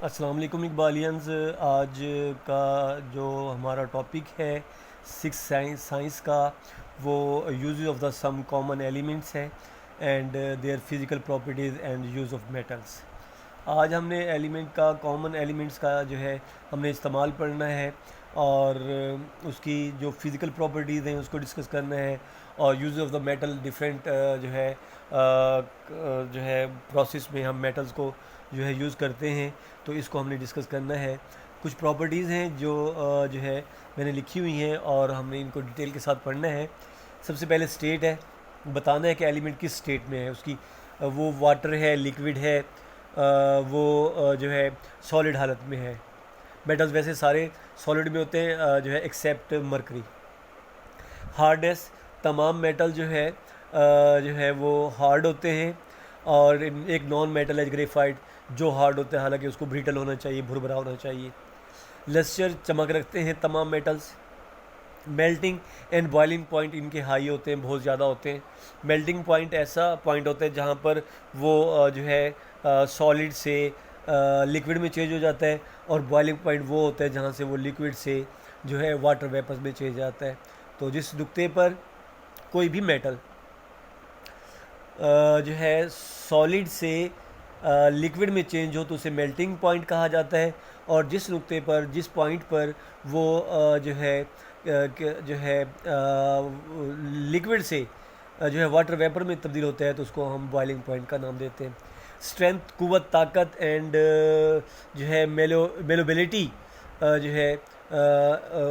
अस्सलाम वालेकुम इकबालियंस। आज का जो हमारा टॉपिक है सिक्स साइंस का, वो use of the some common elements है and their physical properties and use of metals. आज हमने एलिमेंट का कॉमन एलिमेंट्स का जो है हमने इस्तेमाल पढ़ना है और उसकी जो फिज़िकल प्रॉपर्टीज़ हैं उसको डिस्कस करना है और use of the metal different जो है प्रोसेस में हम मेटल्स को जो है यूज़ करते हैं, तो इसको हमने डिस्कस करना है। कुछ प्रॉपर्टीज़ हैं जो जो है मैंने लिखी हुई हैं और हमने इनको डिटेल के साथ पढ़ना है। सबसे पहले स्टेट है, बताना है कि एलिमेंट किस स्टेट में है उसकी। वो वाटर है, लिक्विड है, वो जो है सॉलिड हालत में है। मेटल्स वैसे सारे सॉलिड में होते हैं जो है एक्सेप्ट मरकरी। हार्डनेस, तमाम मेटल जो है वो हार्ड होते हैं और एक नॉन मेटल है ग्रेफाइट जो हार्ड होता है, हालांकि उसको ब्रिटल होना चाहिए, भुरभुरा होना चाहिए। लस्टर, चमक रखते हैं तमाम metals. Melting and boiling point इनके हाई होते हैं, बहुत ज़्यादा होते हैं। मेल्टिंग पॉइंट ऐसा पॉइंट होता है जहाँ पर वो जो है सॉलिड से लिक्विड में चेंज हो जाता है, और बॉइलिंग पॉइंट वो होता है जहाँ से वो लिक्विड से जो है वाटर वेपर्स में चेंज जाता है। तो जिस नुक्ते पर कोई भी मेटल जो है सॉलिड से लिक्विड में चेंज हो तो उसे मेल्टिंग पॉइंट कहा जाता है, और जिस नुक्ते पर जिस पॉइंट पर वो जो है लिक्विड से जो है वाटर वेपर में तब्दील होता है तो उसको हम बॉइलिंग पॉइंट का नाम देते हैं। स्ट्रेंथ, कुव्वत, ताकत एंड जो है मेलोबिलिटी जो है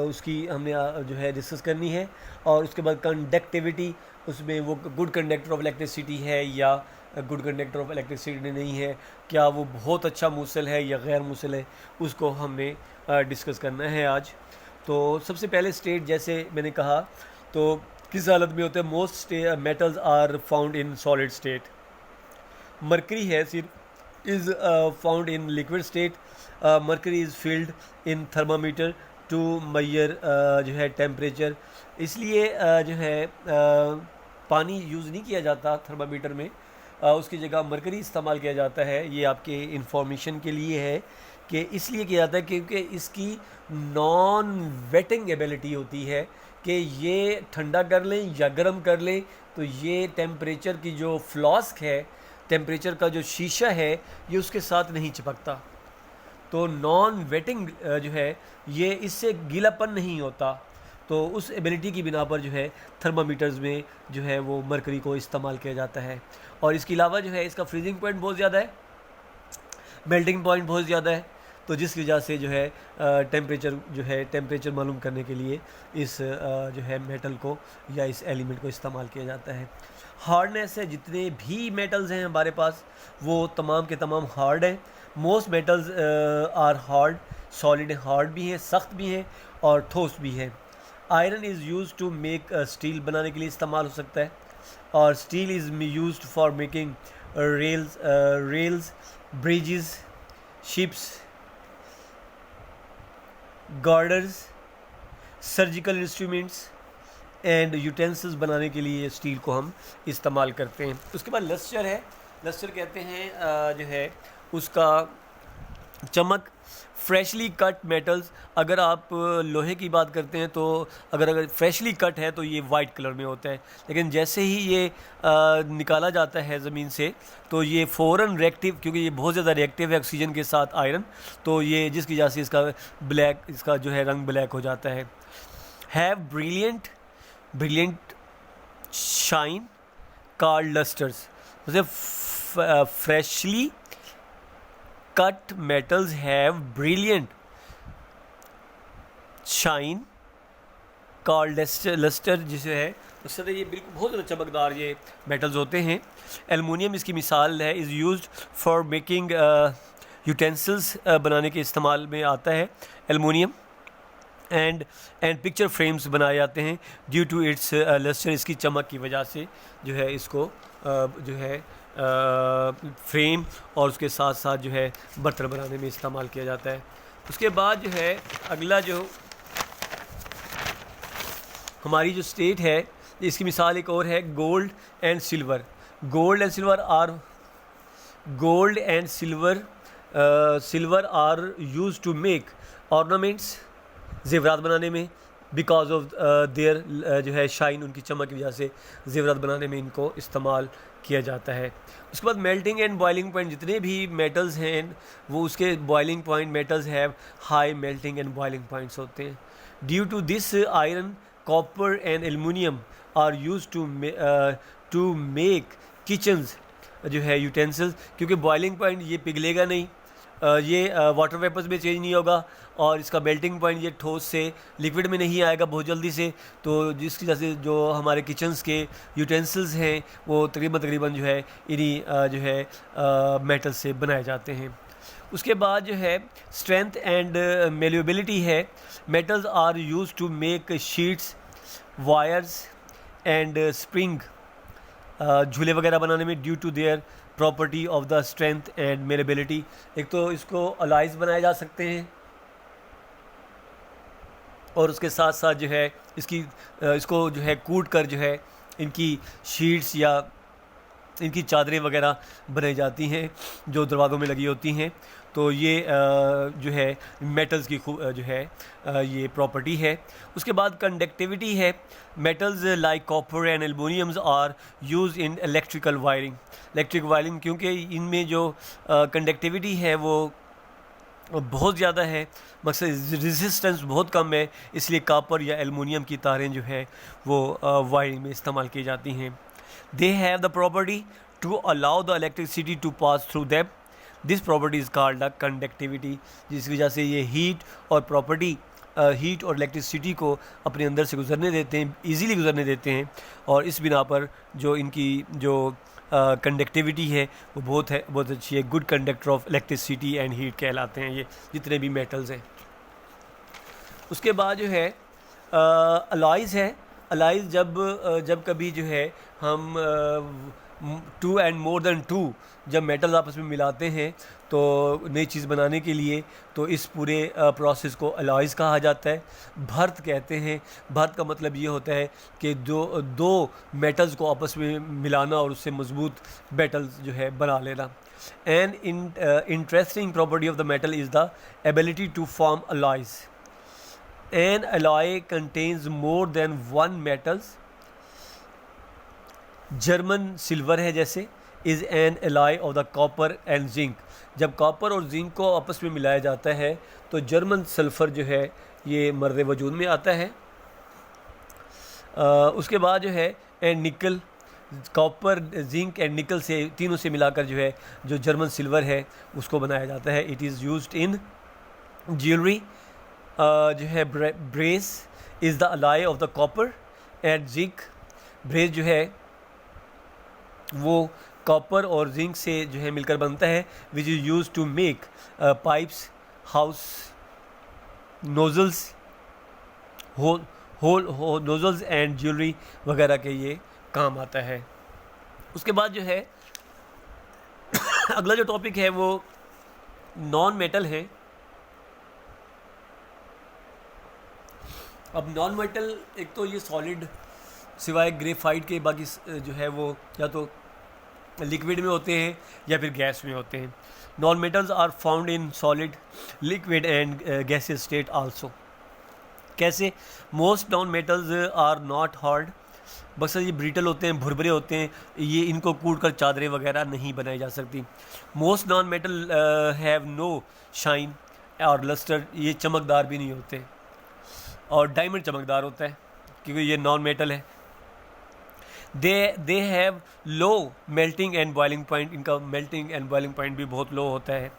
उसकी हमने जो है डिस्कस करनी है। और उसके बाद कंडक्टिविटी, उसमें वो गुड कंडक्टर ऑफ इलेक्ट्रिसिटी है या गुड कंडक्टर ऑफ इलेक्ट्रिसिटी नहीं है, क्या वो बहुत अच्छा मूसल है या गैर मूसल है, उसको हमने डिस्कस करना है आज। तो सबसे पहले स्टेट, जैसे मैंने कहा, तो किस हालत में होते हैं? Most metals are found in solid state. Mercury है सिर्फ is found in liquid state. Mercury is filled in thermometer to measure जो है टेम्परेचर। इसलिए जो है पानी यूज़ नहीं किया जाता थर्मामीटर में, उसकी जगह मरकरी इस्तेमाल किया जाता है। ये आपके इंफॉर्मेशन के लिए है कि इसलिए किया जाता है क्योंकि इसकी नॉन वेटिंग एबिलिटी होती है कि ये ठंडा कर लें या गर्म कर लें तो ये टेम्परेचर की जो फ्लास्क है, टेम्परेचर का जो शीशा है, ये उसके साथ नहीं चिपकता। तो नॉन वेटिंग जो है ये इससे गीलापन नहीं होता, तो उस एबिलिटी की बिना पर जो है थर्मामीटर्स में जो है वो मरकरी को इस्तेमाल किया जाता है। और इसके अलावा जो है इसका फ्रीजिंग पॉइंट बहुत ज़्यादा है, मेल्टिंग पॉइंट बहुत ज़्यादा है, तो जिस वजह से जो है टेम्परेचर मालूम करने के लिए इस जो है मेटल को या इस एलिमेंट को इस्तेमाल किया जाता है। हार्डनेस है, जितने भी मेटल्स हैं हमारे पास वो तमाम के तमाम हार्ड हैं। Most metals are hard, solid hard भी हैं, सख्त भी हैं और ठोस भी हैं। Iron is use to make steel बनाने के लिए इस्तेमाल हो सकता है, और steel is use for making rails, bridges, ships, girders, surgical instruments and utensils बनाने के लिए स्टील को हम इस्तेमाल करते हैं। उसके बाद लस्टर है। लस्टर कहते हैं जो है उसका चमक। फ्रेशली कट मेटल्स, अगर आप लोहे की बात करते हैं तो अगर फ्रेशली कट है तो ये वाइट कलर में होता है, लेकिन जैसे ही ये निकाला जाता है ज़मीन से तो ये फ़ौरन रिएक्टिव, क्योंकि ये बहुत ज़्यादा रिएक्टिव है ऑक्सीजन के साथ आयरन, तो ये जिसकी वजह से इसका जो है रंग ब्लैक हो जाता है। Have brilliant shine called lustres. जैसे freshly cut metals have brilliant shine called luster जिसे है उससे ये बिल्कुल बहुत ज़्यादा चमकदार ये मेटल्स होते हैं। एलुमिनियम इसकी मिसाल है, is used for making utensils बनाने के इस्तेमाल में आता है एलुमिनियम। एंड पिक्चर फ्रेम्स बनाए जाते हैं ड्यू टू इट्स लस्टर, इसकी चमक की वजह से जो है इसको जो है फ्रेम और उसके साथ साथ जो है बर्तन बनाने में इस्तेमाल किया जाता है। उसके बाद जो है अगला जो हमारी जो स्टेट है, इसकी मिसाल एक और है gold and silver. Gold and silver silver are use to make ornaments, जेवरात बनाने में, बिकॉज ऑफ देयर जो है शाइन, उनकी चमक की वजह से जेवरात बनाने में इनको इस्तेमाल किया जाता है। उसके बाद मेल्टिंग एंड बॉइलिंग पॉइंट, जितने भी मेटल्स हैं वो उसके boiling point, metals have high melting and boiling points होते हैं। Due to this iron, copper and aluminium are use to make kitchens जो है यूटेंसिल्स, क्योंकि बॉइलिंग पॉइंट ये पिघलेगा नहीं, ये वाटर वेपर्स में चेंज नहीं होगा, और इसका मेल्टिंग पॉइंट ये ठोस से लिक्विड में नहीं आएगा बहुत जल्दी से, तो जिसकी वजह से जो हमारे किचन्स के यूटेंसिल्स हैं वो तकरीबन जो है इन्हीं जो है मेटल से बनाए जाते हैं। उसके बाद जो है स्ट्रेंथ एंड मेल्यूबिलिटी है। Metals are use to make sheets, wires and spring, झूले वगैरह बनाने में, due to their property of the strength and malleability. एक तो इसको अलाइज बनाए जा सकते हैं, और उसके साथ साथ जो है इसको जो है कूट कर जो है इनकी शीट्स या इनकी चादरें वगैरह बनाई जाती हैं जो दरवाज़ों में लगी होती हैं। तो ये जो है मेटल्स की जो है ये प्रॉपर्टी है। उसके बाद कंडक्टिविटी है। Metals like copper and aluminiums are use in electrical wiring, क्योंकि इनमें जो कंडक्टिविटी है वो बहुत ज़्यादा है, मकसद रेजिस्टेंस बहुत कम है, इसलिए कॉपर या एल्युमिनियम की तारें जो है वो वायरिंग में इस्तेमाल की जाती हैं। They have the property to allow the electricity to pass through them. This property is called the conductivity, जिसकी वजह से ये हीट और इलेक्ट्रिसिटी को अपने अंदर से गुजरने देते हैं, ईज़िली गुजरने देते हैं, और इस बिना पर जो इनकी जो कंडक्टिविटी है वो बहुत अच्छी है। Good conductor of electricity and heat कहलाते हैं ये जितने भी मेटल्स हैं। उसके बाद जो है अलॉयज़ है। अलॉयज़ जब कभी जो है हम 2 एंड मोर देन 2 जब मेटल आपस में मिलाते हैं तो नई चीज़ बनाने के लिए, तो इस पूरे प्रोसेस को अलॉयज़ कहा जाता है। भर्त कहते हैं। भर्त का मतलब ये होता है कि दो मेटल्स को आपस में मिलाना और उससे मजबूत मेटल्स जो है बना लेना। An interesting property of the metal is the ability to form alloys. An alloy contains more than 1 metals. German silver है जैसे, is an alloy of the copper and zinc. जब कॉपर और जिंक को आपस में मिलाया जाता है तो जर्मन सल्फ़र जो है ये मर्द वजूद में आता है। उसके बाद जो है एंड निकल, कॉपर, जिंक एंड निकल से तीनों से मिलाकर जो है जो जर्मन सिल्वर है उसको बनाया जाता है। It is used in jewellery. जो है brace is the ally of the copper and zinc. Brace जो है वो कॉपर और जिंक से जो है मिलकर बनता है, which is use to make pipes, house nozzles, hole nozzles and jewellery वगैरह के ये काम आता है। उसके बाद जो है अगला जो टॉपिक है वो नॉन मेटल है। अब नॉन मेटल एक तो ये सॉलिड सिवाय ग्रेफाइट के बाकी जो है वो या तो लिक्विड में होते हैं या फिर गैस में होते हैं। Non metals are found in solid, liquid and gases state also. कैसे? Most non metals are not hard, बस ये ब्रिटल होते हैं, भुरभुरे होते हैं, ये इनको कूट कर चादरें वगैरह नहीं बनाई जा सकती। Most non metal have no shine और लस्टर, ये चमकदार भी नहीं होते, और डायमंड चमकदार होता है क्योंकि ये नॉन मेटल है। They have low melting and boiling point, इनका मेल्टिंग एंड बॉइलिंग पॉइंट भी बहुत लो होता है।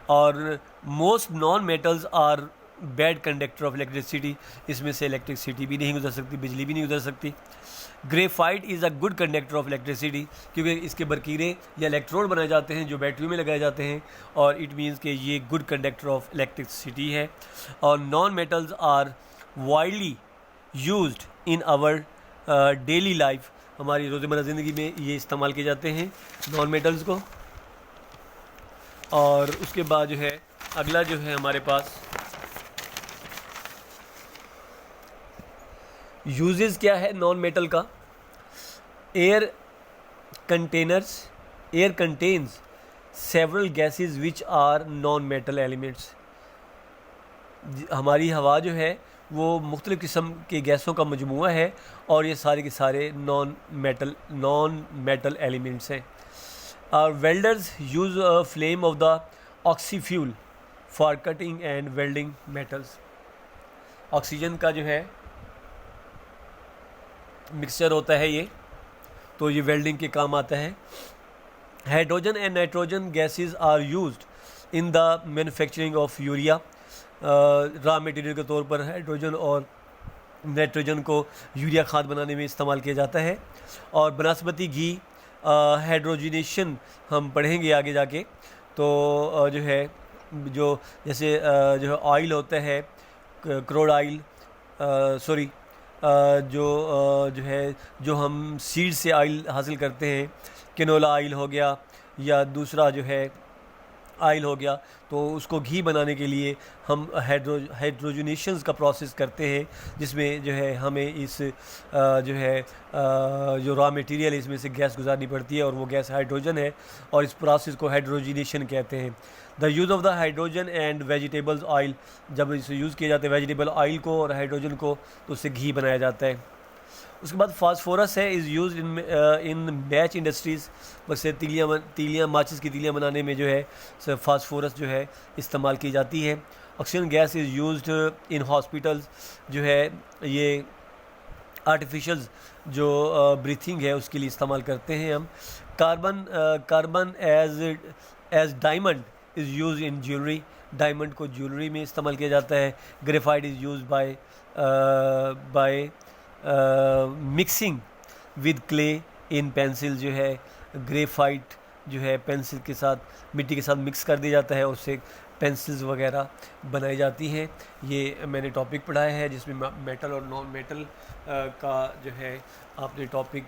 और most non metals are bad conductor of electricity, इसमें से इलेक्ट्रिसिटी भी नहीं गुजर सकती, बिजली भी नहीं गुजर सकती। Graphite is a good conductor of electricity, क्योंकि इसके बरकीरे या इलेक्ट्रोड बनाए जाते हैं जो बैटरी में लगाए जाते हैं, और इट मीन्स कि ये गुड कंडक्टर ऑफ इलेक्ट्रिसिटी है। और non metals are widely used in our daily life, हमारी रोज़मर्रा ज़िंदगी में ये इस्तेमाल किए जाते हैं नॉन मेटल्स को। और उसके बाद जो है अगला जो है हमारे पास यूजेस क्या है नॉन मेटल का। Air contains several gases which are non metal elements. हमारी हवा जो है वो मुख्तलिफ़ किस्म के गैसों का मजमूआ है और ये सारे के सारे नॉन मेटल एलिमेंट्स हैं। Welders use a flame of the oxyfuel for cutting and welding metals. Oxygen का जो है मिक्सचर होता है ये, तो ये वेल्डिंग के काम आता है। Hydrogen and nitrogen gases are used in the manufacturing of urea. Raw material के तौर पर हाइड्रोजन और नाइट्रोजन को यूरिया खाद बनाने में इस्तेमाल किया जाता है। और बनस्पति घी हाइड्रोजनेशन हम पढ़ेंगे आगे जाके। तो जो है जो जैसे जो है ऑयल होता है, क्रूड ऑयल, सॉरी जो है जो हम सीड से ऑयल हासिल करते हैं, कैनोला ऑयल हो गया या दूसरा जो है ऑयल हो गया, तो उसको घी बनाने के लिए हम हाइड्रोजनेशन का प्रोसेस करते हैं, जिसमें जो है हमें इस जो है जो रॉ मटेरियल है इसमें से गैस गुजारनी पड़ती है और वो गैस हाइड्रोजन है और इस प्रोसेस को हाइड्रोजनेशन कहते हैं। The use of the hydrogen and vegetables oil, जब इसे यूज़ किया जाता है वेजिटेबल ऑयल को और हाइड्रोजन को, तो उससे घी बनाया जाता है। उसके बाद फास्फोरस है is use in match industries. बस तीलियाँ माचिस की तीलियाँ बनाने में जो है फास्फोरस जो है इस्तेमाल की जाती है। Oxygen gas is used in hospitals, जो है ये आर्टिफिशियल जो ब्रीथिंग है उसके लिए इस्तेमाल करते हैं हम। Carbon as diamond is use in jewellery. Diamond को ज्वेलरी में इस्तेमाल किया जाता है। Graphite is use by mixing with clay in pencil. जो है ग्रेफाइट जो है पेंसिल के साथ, मिट्टी के साथ मिक्स कर दिया जाता है, उससे पेंसिल्स वगैरह बनाई जाती हैं। ये मैंने टॉपिक पढ़ाया है जिसमें मेटल और नॉन मेटल का जो है आपने टॉपिक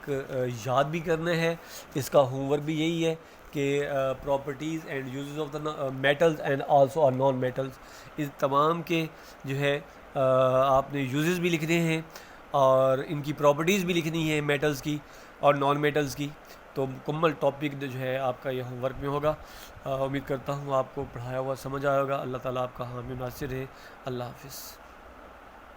याद भी करना है। इसका होमवर्क भी यही है कि properties and uses of the metals and also are non metals, इस तमाम के जो है आपने यूजेस भी लिखने हैं और इनकी प्रॉपर्टीज़ भी लिखनी है मेटल्स की और नॉन मेटल्स की। तो मुकम्मल टॉपिक जो है आपका यह होमवर्क में होगा। उम्मीद करता हूँ आपको पढ़ाया हुआ समझ आएगा। अल्लाह ताला आपका हामी नासिर है। अल्लाह हाफ़िज़।